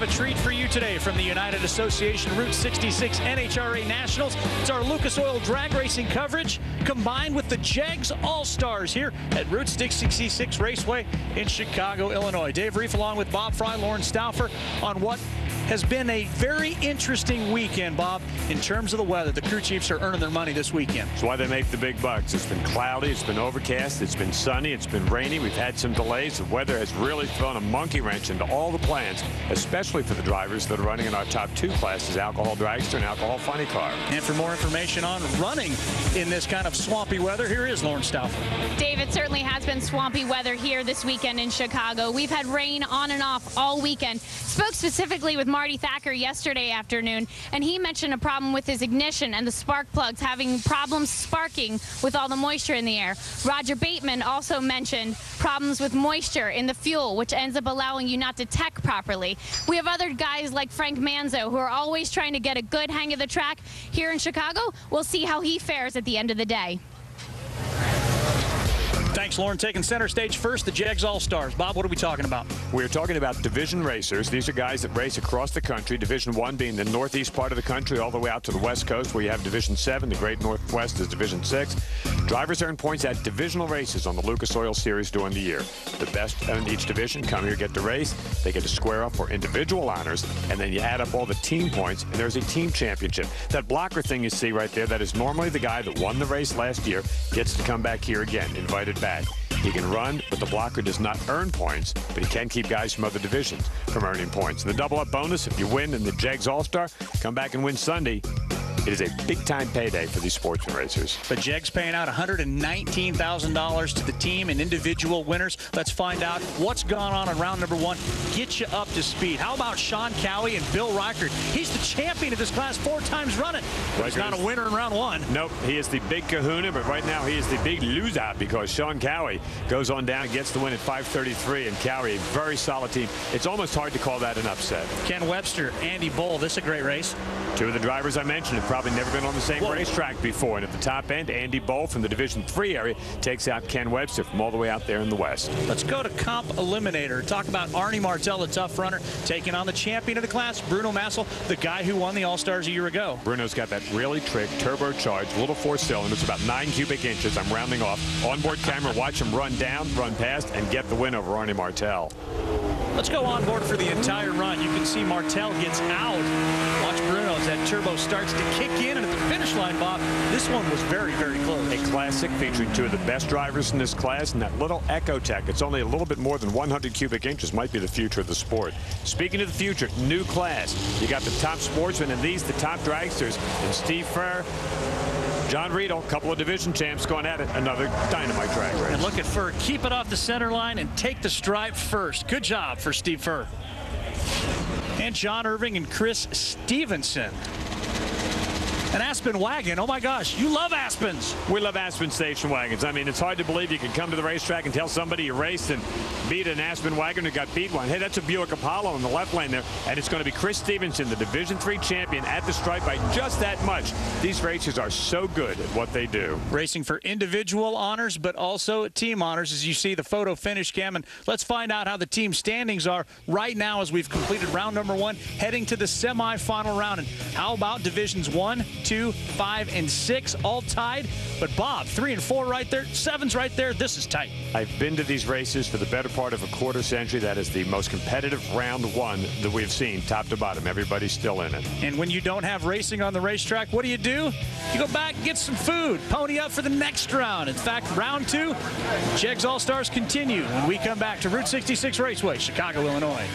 have a treat for you today from the United Association Route 66 NHRA Nationals. It's our Lucas Oil drag racing coverage combined with the Jegs All-Stars here at Route 66 Raceway in Chicago, Illinois. Dave Reef along with Bob Fry, Lauren Stauffer on what has been a very interesting weekend, Bob, in terms of the weather. The crew chiefs are earning their money this weekend. That's why they make the big bucks. It's been cloudy, it's been overcast, it's been sunny, it's been rainy. We've had some delays. The weather has really thrown a monkey wrench into all the plans, especially for the drivers that are running in our top two classes, alcohol dragster and alcohol funny car. And for more information on running in this kind of swampy weather, here is Lauren Stauffer. Dave, it certainly has been swampy weather here this weekend in Chicago. We've had rain on and off all weekend. Spoke specifically with Marty Thacker yesterday afternoon, and he mentioned a problem with his ignition and the spark plugs having problems sparking with all the moisture in the air. Roger Bateman also mentioned problems with moisture in the fuel, which ends up allowing you not to tech properly. We have other guys like Frank Manzo who are always trying to get a good hang of the track here in Chicago. We'll see how he fares at the end of the day. Thanks, Lauren. Taking center stage first, the Jegs All-Stars. Bob, what are we talking about? We're talking about division racers. These are guys that race across the country. Division 1 being the northeast part of the country all the way out to the west coast where you have Division 7. The Great Northwest is Division 6. Drivers earn points at divisional races on the Lucas Oil Series during the year. The best in each division come here, get to race. They get to square up for individual honors, and then you add up all the team points, and there's a team championship. That blocker thing you see right there, that is normally the guy that won the race last year, gets to come back here again, invited back. He can run, but the blocker does not earn points, but he can keep guys from other divisions from earning points. And the double-up bonus, if you win in the Jegs All-Star, come back and win Sunday. It is a big-time payday for these sportsman racers. The Jegs paying out $119,000 to the team and individual winners. Let's find out what's gone on in round number 1. Get you up to speed. How about Sean Cowie and Bill Reichert? He's the champion of this class 4 times running. But he's not a winner in round 1. Nope, he is the big kahuna, but right now he is the big loser because Sean Cowie goes on down and gets the win at 5:33, and Cowie, a very solid team. It's almost hard to call that an upset. Ken Webster, Andy Bull, this is a great race. 2 of the drivers I mentioned have probably never been on the same racetrack before. And at the top end, Andy Bull from the Division 3 area takes out Ken Webster from all the way out there in the west. Let's go to Comp Eliminator. Talk about Arnie Martell, the tough runner, taking on the champion of the class, Bruno Massel, the guy who won the All-Stars a year ago. Bruno's got that really trick, turbocharged, little 4 cylinders, about 9 cubic inches. I'm rounding off. Onboard camera, watch him run down, run past, and get the win over Arnie Martell. Let's go on board for the entire run. You can see Martell gets out. Watch Bruno as that turbo starts to kick in, and at the finish line, Bob, this one was very, very close. A classic featuring 2 of the best drivers in this class, and that little Echo Tech. It's only a little bit more than 100 cubic inches. Might be the future of the sport. Speaking of the future, new class. You got the top sportsmen, and these the top dragsters. And Steve Furr, John Riedel, a couple of division champs going at it. Another dynamite drag race. And look at Furr. Keep it off the center line and take the stripe first. Good job for Steve Furr. And John Irving and Chris Stevenson. An Aspen wagon. Oh my gosh, you love Aspens. We love Aspen station wagons. I mean, it's hard to believe you can come to the racetrack and tell somebody you raced and beat an Aspen wagon who got beat one. Hey, that's a Buick Apollo in the left lane there, and it's going to be Chris Stevenson, the Division 3 champion, at the stripe by just that much. These racers are so good at what they do. Racing for individual honors, but also team honors, as you see the photo finish cam. And let's find out how the team standings are right now as we've completed round number 1, heading to the semifinal round. And how about divisions 1, 2, 5, and 6 all tied? But Bob, 3 and 4 right there, 7's right there. This is tight. I've been to these races for the better part of a quarter century. That is the most competitive round 1 that we've seen, top to bottom. Everybody's still in it. And when you don't have racing on the racetrack, what do? You go back and get some food, pony up for the next round. In fact, round 2, Jegs All-Stars continue when we come back to Route 66 Raceway, Chicago, Illinois.